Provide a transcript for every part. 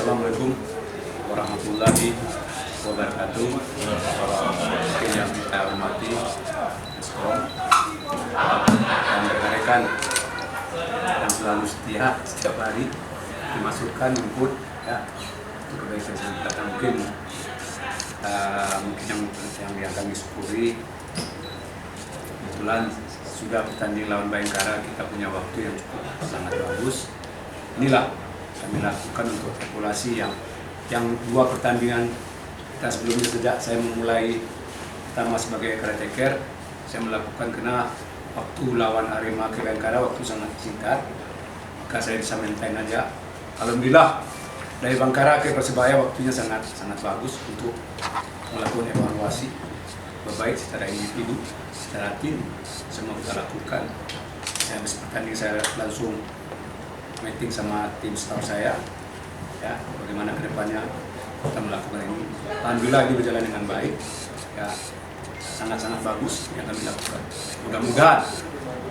Assalamualaikum warahmatullahi wabarakatuh. Yang saya hormati Meskom dan rekan-rekan yang selalu setia setiap hari dimasukkan input ya untuk kebaikan kita. Mungkin yang kami syukuri kebetulan sudah bertanding lawan Bayangkara, kita punya waktu yang cukup sangat bagus. Inilah kami lakukan untuk evaluasi yang dua pertandingan kita sebelumnya. Sejak saya memulai pertama sebagai caretaker, saya melakukan karena waktu lawan Arema ke Bayangkara waktu sangat singkat, maka saya bisa maintain aja. Alhamdulillah dari Bayangkara ke Persebaya waktunya sangat bagus untuk melakukan evaluasi baik secara individu, secara tim, semua kita lakukan. Saya habis pertanding saya langsung meeting sama tim staff saya, ya bagaimana kedepannya kita melakukan ini. Alhamdulillah ini berjalan dengan baik, ya sangat bagus yang kami lakukan. Mudah-mudahan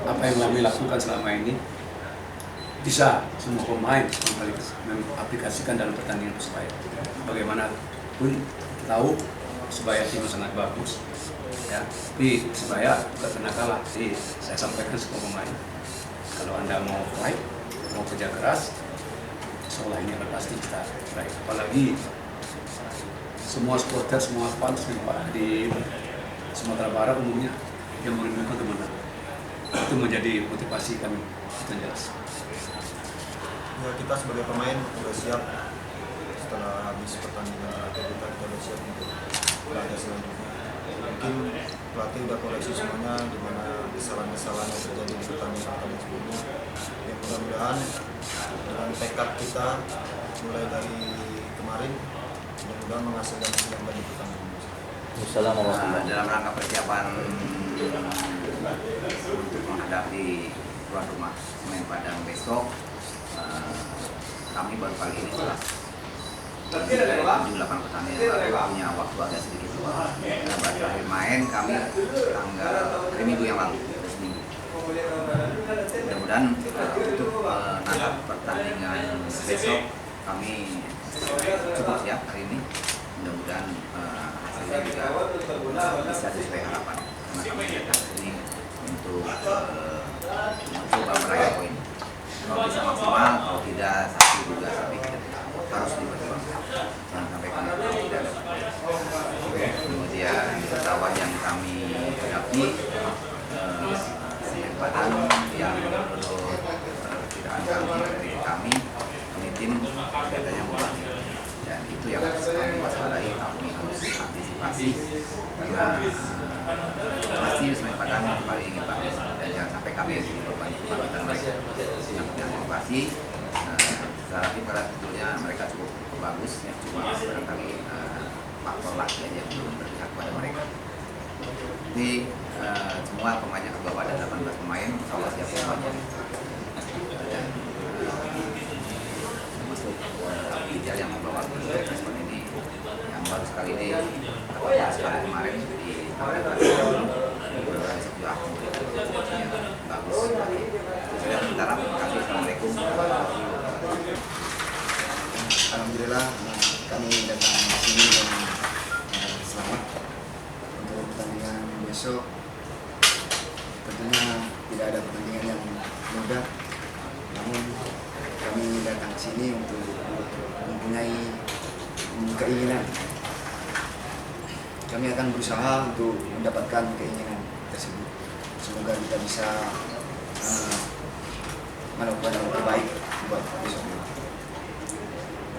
apa yang kami lakukan selama ini bisa semua pemain mengaplikasikan dalam pertandingan Persebaya. Bagaimanapun tahu Persebaya tim sangat bagus, ya tapi Persebaya juga pernah kalah. Jadi saya sampaikan semua pemain, kalau Anda mau fight, mau kerja keras, seolah ini akan pasti kita raih. Apalagi semua supporter, semua fans di Sumatera Barat umumnya yang merindukan kemenangan, itu menjadi motivasi kami. Itu jelas. Ya, kita sebagai pemain sudah siap setelah habis pertandingan terakhir kita sudah siap untuk laga selanjutnya. Mungkin pelatih sudah koreksi semuanya di mana kesalahan-kesalahan yang terjadi di pertandingan sebelumnya. Ya, mudah-mudahan dengan tekad kita mulai dari kemarin, mudah-mudahan menghasilkan hasil yang baik di pertandingan. Dalam rangka persiapan untuk menghadapi tuan rumah Semen Padang besok, kami baru kali ini setelah 8 pertandingan punya waktu agak sedikit luang. Nah, baru terakhir main kami tanggal minggu yang lalu, seminggu. Mudah-mudahan untuk menangkap pertandingan besok kami cukup siap hari ini. Mudah-mudahan hasilnya juga bisa sesuai harapan, karena kami datang ini untuk mencoba meraih poin. Kalau bisa maksimal, kalau tidak satu juga, tapi kita harus diperjuangkan. Jangan sampai kami tidak ada. Kemudian lawan yang kami hadapi Semen Padang yang menurut kiraan kami tim katanya membantu, dan itu yang harus kami waspadai, kami harus antisipasi karena pasti Semen Padang paling ingin bagus, dan jangan sampai kami yang dikorban kebangkitan mereka yang punya motivasi. Secara tim pada sebetulnya mereka cukup bagus, ya cuma barangkali faktor lagi aja yang belum berpihak kepada mereka. Jadi semua pemainnya ke bawah, ada 18 pemain, insya siap semuanya. Dan termasuk Abidjal yang membawa respon ini, yang baru sekali ini katakan sekali kemarin di organisasi juga yang bagus. Sudah sementara, terima kasih. Assalamualaikum warahmatullahi wabarakatuh. Alhamdulillah kami datang di sini dan selamat untuk pertandingan besok. Tentunya tidak ada pertandingan yang mudah, namun kami datang ke sini untuk mempunyai keinginan. Kami akan berusaha untuk mendapatkan keinginan tersebut. Semoga kita bisa melakukan yang terbaik buat besok.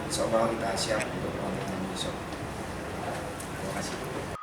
Insya Allah kita siap untuk pertandingan besok. Terima kasih.